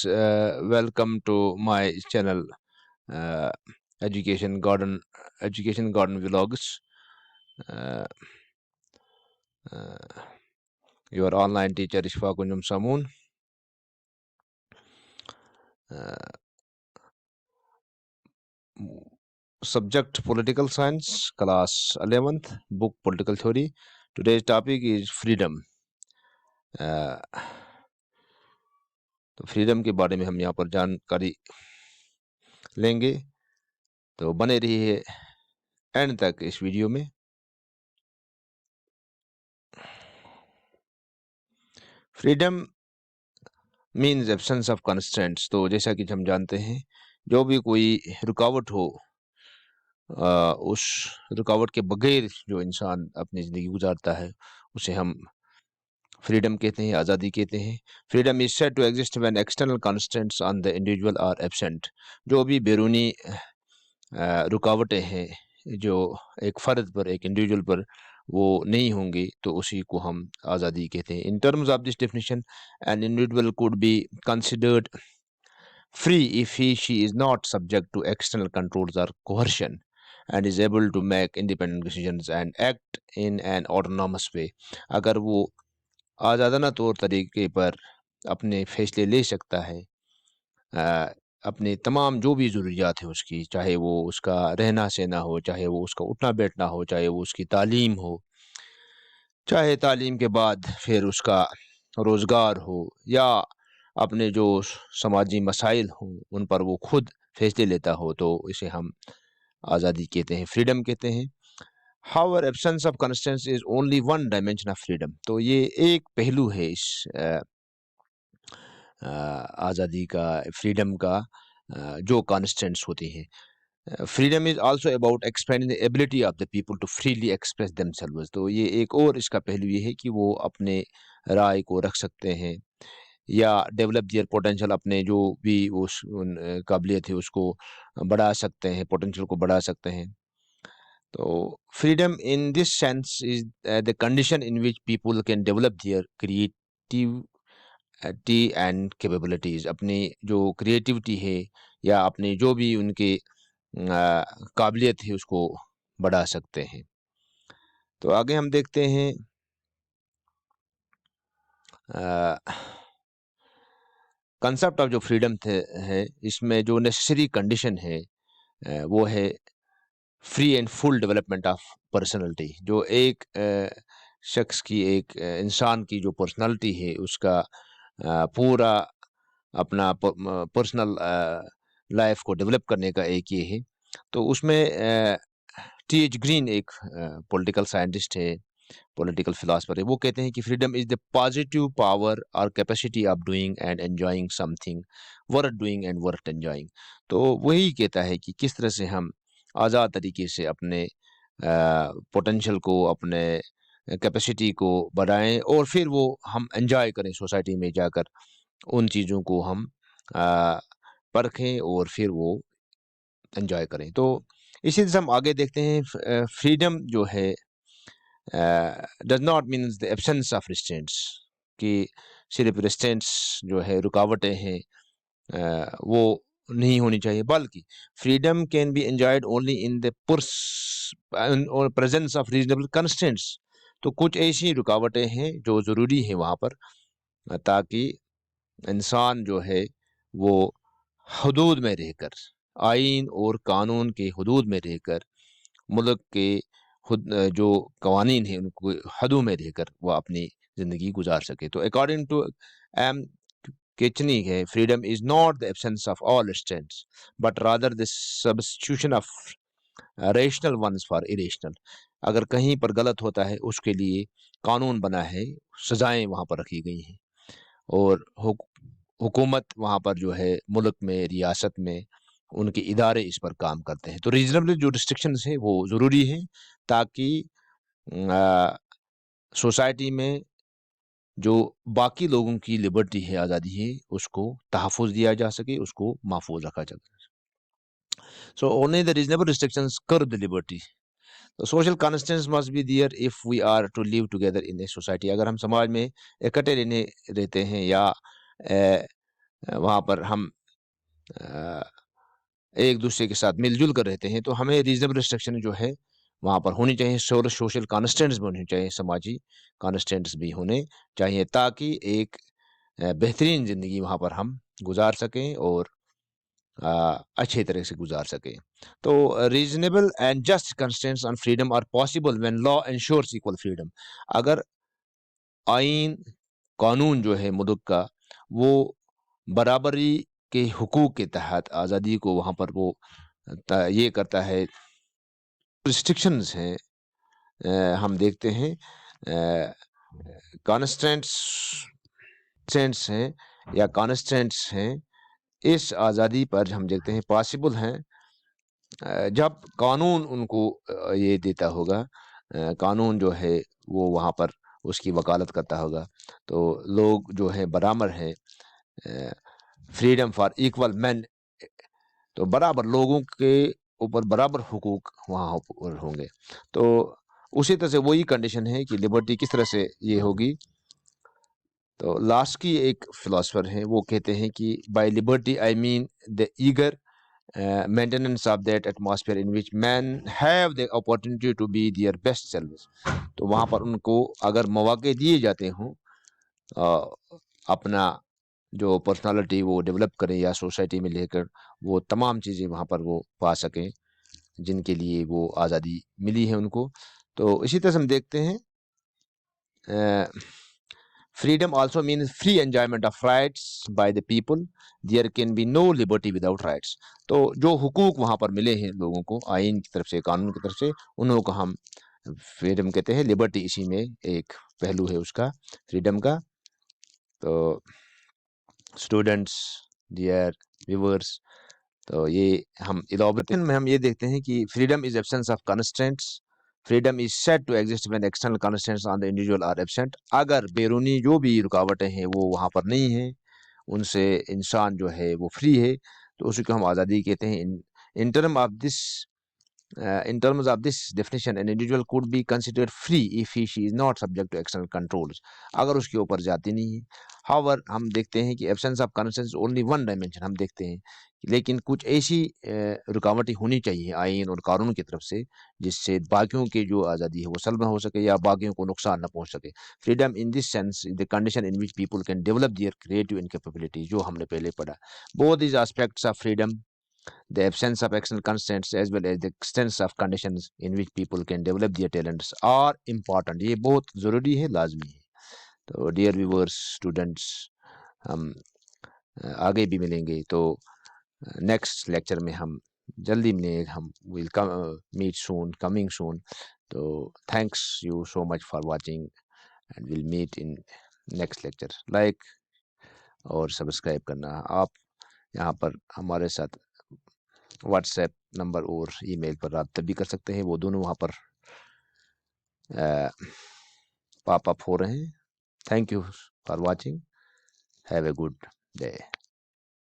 welcome to my channel, uh, Education Garden Vlogs. Uh, uh, your online teacher Ishfaq Unjum Samoon. Uh, Subject Political Science, class 11th, book Political Theory. Today's topic is freedom. تو freedom کے بارے میں ہم یہاں پر جانکاری لیں گے، تو بنے رہیے اینڈ تک اس ویڈیو میں۔ Freedom means absence of constraints, تو جیسا کہ ہم جانتے ہیں جو بھی کوئی رکاوٹ ہو، اس رکاوٹ کے بغیر جو انسان اپنی زندگی گزارتا ہے اسے ہم فریڈم کہتے ہیں، آزادی کہتے ہیں۔ Freedom is said to exist when external constraints on the individual are absent, جو بھی بیرونی رکاوٹیں ہیں جو ایک فرد پر، ایک انڈیویجول پر وہ نہیں ہوں گی تو اسی کو ہم آزادی کہتے ہیں۔ In terms of this definition an individual could be considered free if she is not subject to external controls or coercion and is able to make independent decisions and act in an autonomous way۔ اگر وہ آزادانہ طور طریقے پر اپنے فیصلے لے سکتا ہے، اپنے تمام جو بھی ضروریات ہیں اس کی، چاہے وہ اس کا رہنا سہنا ہو، چاہے وہ اس کا اٹھنا بیٹھنا ہو، چاہے وہ اس کی تعلیم ہو، چاہے تعلیم کے بعد پھر اس کا روزگار ہو، یا اپنے جو سماجی مسائل ہوں ان پر وہ خود فیصلے لیتا ہو، تو اسے ہم آزادی کہتے ہیں، فریڈم کہتے ہیں۔ However, absence of constraints is only one dimension of freedom، تو یہ ایک پہلو ہے اس آزادی کا، فریڈم کا، جو کانسٹینٹس ہوتی ہیں۔ Freedom is also about expanding the ability of the people to freely express themselves, تو یہ ایک اور اس کا پہلو یہ ہے کہ وہ اپنے رائے کو رکھ سکتے ہیں یا ڈیولپ دیئر پوٹینشیل، اپنے جو بھی اس قابلیت ہے اس کو بڑھا سکتے ہیں، پوٹینشیل کو بڑھا سکتے ہیں۔ تو freedom in this sense is the condition in which people can develop their creativity and capabilities, اپنی جو کریٹیوٹی ہے یا اپنی جو بھی ان کے قابلیت ہے اس کو بڑھا سکتے ہیں۔ تو آگے ہم دیکھتے ہیں کنسپٹ آف جو فریڈم ہے، اس میں جو نیسسری کنڈیشن ہے وہ ہے free and full development of personality, جو ایک شخص کی، ایک انسان کی جو پرسنالٹی ہے اس کا پورا اپنا پرسنل لائف کو ڈیولپ کرنے کا ایک یہ ہے۔ تو اس میں ٹی ایچ گرین ایک پولیٹیکل سائنٹسٹ ہے، پولیٹیکل فلاسفر ہے، وہ کہتے ہیں کہ freedom is the positive power اور capacity of doing and enjoying something worth doing and worth enjoying. تو وہی کہتا ہے کہ کس طرح سے ہم آزاد طریقے سے اپنے پوٹینشیل کو، اپنے کیپیسٹی کو بڑھائیں اور پھر وہ ہم انجوائے کریں، سوسائٹی میں جا کر ان چیزوں کو ہم پرکھیں اور پھر وہ انجوائے کریں۔ تو اسی سے ہم آگے دیکھتے ہیں فریڈم جو ہے does not means the absence of restraints، کہ صرف restraints جو ہے، رکاوٹیں ہیں وہ نہیں ہونی چاہیے، بلکہ freedom can be enjoyed only in the presence of reasonable constraints۔ تو کچھ ایسی رکاوٹیں ہیں جو ضروری ہیں وہاں پر، تاکہ انسان جو ہے وہ حدود میں رہ کر، آئین اور قانون کے حدود میں رہ کر، ملک کے جو قوانین ہیں ان کو حدوں میں رہ کر وہ اپنی زندگی گزار سکے۔ تو اکارڈنگ ٹو ایم کیچنی ہے، freedom is not the absence of all restraints but rather the substitution of rational ones for irrational. اگر کہیں پر غلط ہوتا ہے اس کے لیے قانون بنا ہے، سزائیں وہاں پر رکھی گئی ہیں، اور حکومت وہاں پر جو ہے ملک میں، ریاست میں ان کے ادارے اس پر کام کرتے ہیں۔ تو ریزنیبل جو ریسٹرکشنز ہیں وہ ضروری ہیں تاکہ سوسائٹی میں جو باقی لوگوں کی لبرٹی ہے، آزادی ہے، اس کو تحفظ دیا جا سکے، اس کو محفوظ رکھا جا سکے۔ سو only the reasonable restrictions curb the liberty۔ The social constraints must be there if we are to live together in a society۔ اگر ہم سماج میں اکٹھے رہتے ہیں یا وہاں پر ہم ایک دوسرے کے ساتھ مل جل کر رہتے ہیں، تو ہمیں ریزنیبل ریسٹرکشن جو ہے وہاں پر ہونی چاہیے، سوشل کانسٹینٹس بھی ہونی چاہیے، سماجی کانسٹینٹس بھی ہونے چاہیے، تاکہ ایک بہترین زندگی وہاں پر ہم گزار سکیں اور اچھے طرح سے گزار سکیں۔ تو reasonable and just constants on freedom are possible when law ensures equal freedom. اگر آئین، قانون جو ہے ملک کا، وہ برابری کے حقوق کے تحت آزادی کو وہاں پر وہ یہ کرتا ہے، ریسٹرکشنز ہیں، ہم دیکھتے ہیں کانسٹینٹس ہیں یا کانسٹینٹس ہیں، اس آزادی پر ہم دیکھتے ہیں پاسبل ہیں جب قانون ان کو یہ دیتا ہوگا، قانون جو ہے وہ وہاں پر اس کی وکالت کرتا ہوگا، تو لوگ جو ہے برابر ہیں، فریڈم فار ایکول مین، تو برابر لوگوں کے اوپر برابر حقوق وہاں پر ہوں گے۔ تو اسی طرح سے وہی کنڈیشن ہے کہ لبرٹی کس طرح سے یہ ہوگی۔ تو لاسٹ کی ایک فلاسفر ہیں، وہ کہتے ہیں کہ by liberty I mean the eager maintenance of that atmosphere in which men have the opportunity to be their best selves۔ تو وہاں پر ان کو اگر مواقع دیے جاتے ہوں اپنا جو پرسنالٹی وہ ڈیولپ کریں یا سوسائٹی میں لے کر وہ تمام چیزیں وہاں پر وہ پا سکیں جن کے لیے وہ آزادی ملی ہے ان کو۔ تو اسی طرح سے ہم دیکھتے ہیں freedom also means free enjoyment of rights by the people, there can be no liberty without rights۔ تو جو حقوق وہاں پر ملے ہیں لوگوں کو آئین کی طرف سے، قانون کی طرف سے، انہوں کو ہم فریڈم کہتے ہیں۔ لبرٹی اسی میں ایک پہلو ہے اس کا، فریڈم کا۔ تو اسٹوڈنٹس، ڈیئر ویورس، تو یہ ہم الیبریشن میں ہم یہ دیکھتے ہیں کہ freedom is absence of constants, freedom is said to exist when external constants on the individual are absent. اگر بیرونی جو بھی رکاوٹیں ہیں وہ وہاں پر نہیں ہیں، ان سے انسان جو ہے وہ فری ہے، تو اسی کو ہم آزادی کہتے ہیں۔ in terms of this definition an individual could be considered free if she is not subject to external controls، اگر اس کے اوپر جاتی نہیں ہے۔ however ہم دیکھتے ہیں کہ absence of constraints only one dimension، ہم دیکھتے ہیں لیکن کچھ ایسی رکاوٹیں ہونی چاہیے آئین اور قانون کی طرف سے جس سے باقیوں کی جو آزادی ہے وہ سلب نہ ہو سکے یا باقیوں کو نقصان نہ پہنچ سکے۔ Freedom in this sense is the condition in which people can develop their creative incapability، جو ہم نے پہلے پڑھا۔ both these aspects of freedom، the absence of external constraints as well as the extent of conditions in which people can develop their talents are important، یہ بہت ضروری ہے، لازمی ہے۔ تو ڈیئر ویورس، اسٹوڈنٹس، ہم آگے بھی ملیں گے، تو نیکسٹ لیکچر میں ہم جلدی ملیں گے، ہم ول میٹ سون، کمنگ سون۔ تو thanks you so much for watching and will meet in next lecture. Like اور سبسکرائب کرنا۔ آپ یہاں پر ہمارے ساتھ واٹس ایپ نمبر اور ای میل پر رابطہ بھی کر سکتے ہیں، وہ دونوں وہاں پر پاپ اپ ہو رہے ہیں۔ Thank you for watching, have a good day.